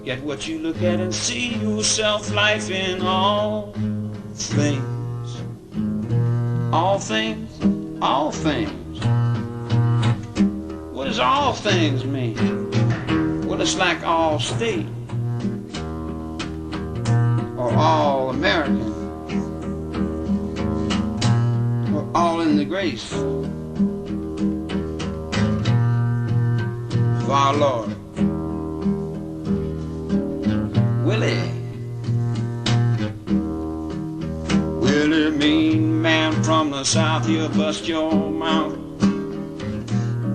at what you look at and see yourself, life in all things. All things, all things. What does all things mean? Well, it's like all state or all American or all in the grace of our Lord. Willie, mean man from the south, he'll bust your mouth,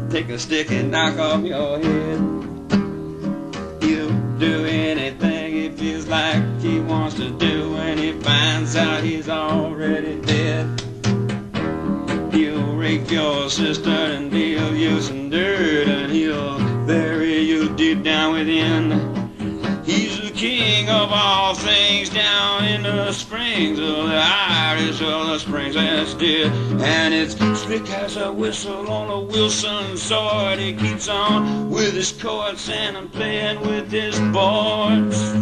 take a stick and knock off your head. He'll do anything he feels like he wants to do when he finds out he's already dead. He'll rake your sister and deal you some dirt, and he'll bury you deep down within. He's the king of all things down in the springs of the Irish of the springs that's dead. And it's slick as a whistle on a Wilson sword. He keeps on with his chords and I'm playing with his boards.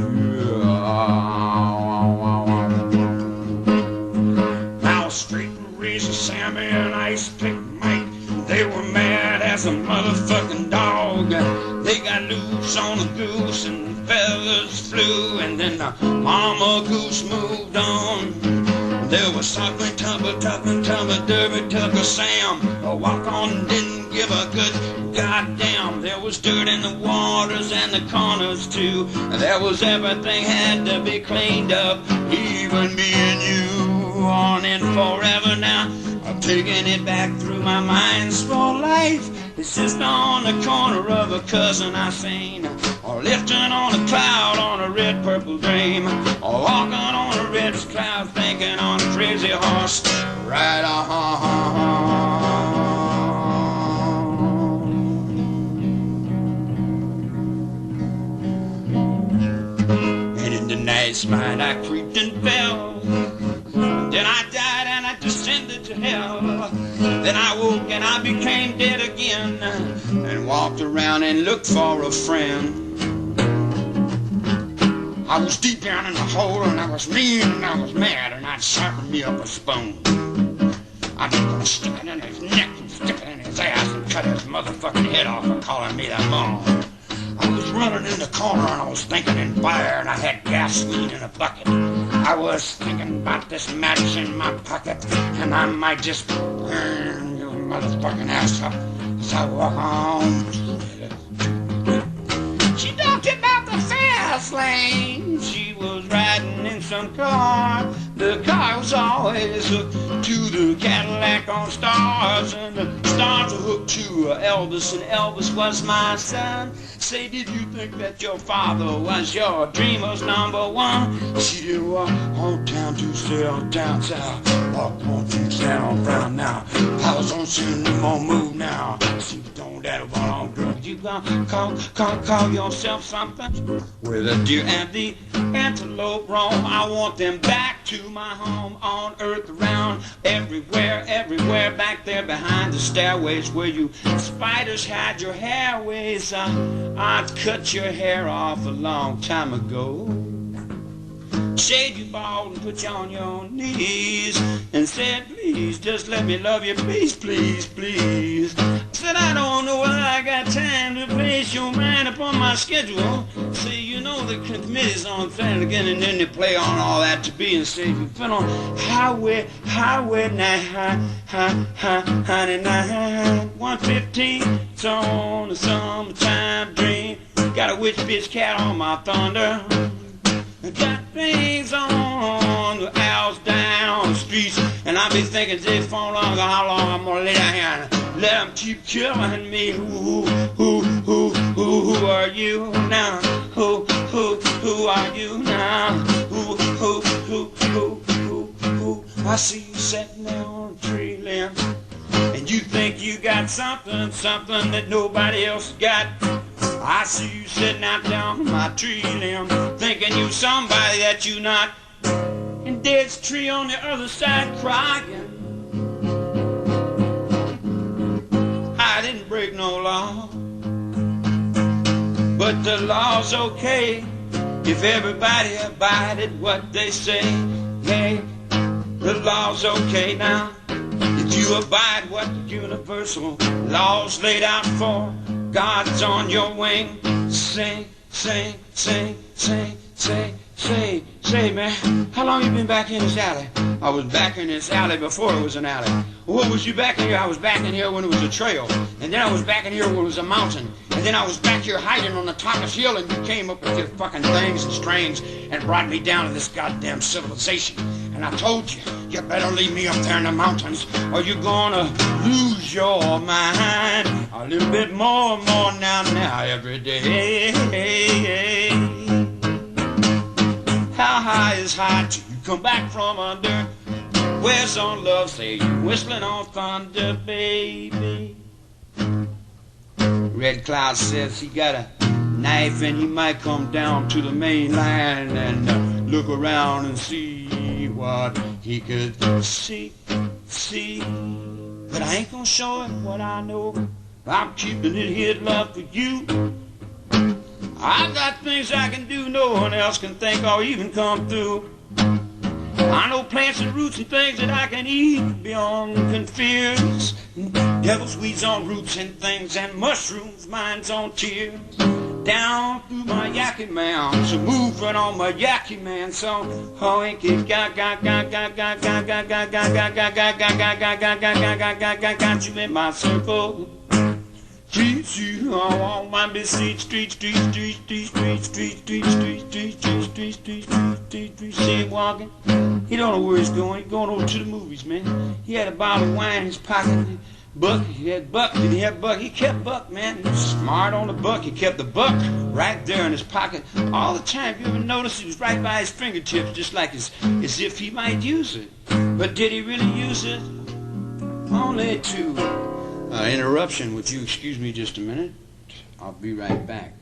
Now straight and razor Sammy and Ice Pick Mike, they were mad as a motherfucking dog. They got loose on a goose and feathers flew, and then the mama goose moved on. There was suckling, tumble, derby, tucker, Sam. A walk on didn't give a good goddamn. There was dirt in the waters and the corners too. There was everything had to be cleaned up, even me and you on in forever now. I'm taking it back through my mind's for life. It's just on the corner of a cousin I seen, or lifting on a cloud on a red purple dream, or walking on a red cloud thinking on a crazy horse ride And in the night's mind I creeped and fell. Then I died and I descended to hell. Then I woke and I became dead again, and walked around and looked for a friend. I was deep down in the hole and I was mean and I was mad, and I'd sharpen me up a spoon. I'd gonna stick it in his neck and stick it in his ass and cut his motherfucking head off for calling me that mom. I was running in the corner and I was thinking in fire, and I had gasoline in a bucket. I was thinking about this match in my pocket, and I might just burn your motherfucking ass up as I walk on. She talked about the fast lane. She was riding in some car. The car was always hooked to the Cadillac on stars, and the stars were hooked to Elvis, and Elvis was my son. Say, did you think that your father was your dreamer's number one? She didn't walk on down to sell down south, walk on to sound brown now. I was on soon, no more move now. She was doing that one on drugs. You gonna call yourself something? Where the deer and the antelope roam, I want them back to my home on earth, around everywhere, everywhere, back there behind the stairways where you spiders hide your hairways. I'd cut your hair off a long time ago, shave you bald and put you on your knees, and said, please, just let me love you, please, please, please. Said, I don't know whether I got time to place your mind upon my schedule. See, you know the committee's on Saturday again, and then they play on all that to be and say, you fell on highway 99, 115, it's on the summertime dream. Got a witch bitch cat on my thunder. Got things on the owls down the streets, and I be thinking, Jay, for how long I'm gonna lay down here and let them keep killing me. Who are you now? Who are you now? Who? I see you sitting there on a tree limb, and you think you got something that nobody else got. I see you sitting out there on my tree limb, thinking you somebody that you not, and dead's tree on the other side crying. I didn't break no law, but the law's okay if everybody abided what they say, hey, the law's okay now. If you abide what the universal laws laid out for, God's on your wing. Sing, sing, sing, sing, sing, say, say, man, how long you been back in this alley? I was back in this alley before it was an alley. What was you back in here? I was back in here when it was a trail. And then I was back in here when it was a mountain. And then I was back here hiding on the top of this hill, and you came up with your fucking things and strings and brought me down to this goddamn civilization. And I told you, you better leave me up there in the mountains or you're gonna lose your mind. A little bit more and more now every day. How high is high till you come back from under? Where's on love? Say you whistling on thunder, baby. Red Cloud says he got a knife and he might come down to the main line and look around and see what he could see. But I ain't gonna show him what I know. I'm keeping it here, love for you. I got things I can do no one else can think or even come through. I know plants and roots and things that I can eat beyond confused. Devil's weeds on roots and things and mushrooms, minds on tears. Down through my Yaki Man, so move right on my Yaki Man song. Oh, ain't it got you in my circle. Treat you on my street, see him walking. He don't know where he's going. He's going over to the movies, man. He had a bottle of wine in his pocket. Buck, he had Buck. Did he have Buck? He kept Buck, man. He was smart on the Buck. He kept the Buck right there in his pocket all the time. You ever notice he was right by his fingertips, just like as if he might use it. But did he really use it? Only to interruption. Would you excuse me just a minute? I'll be right back.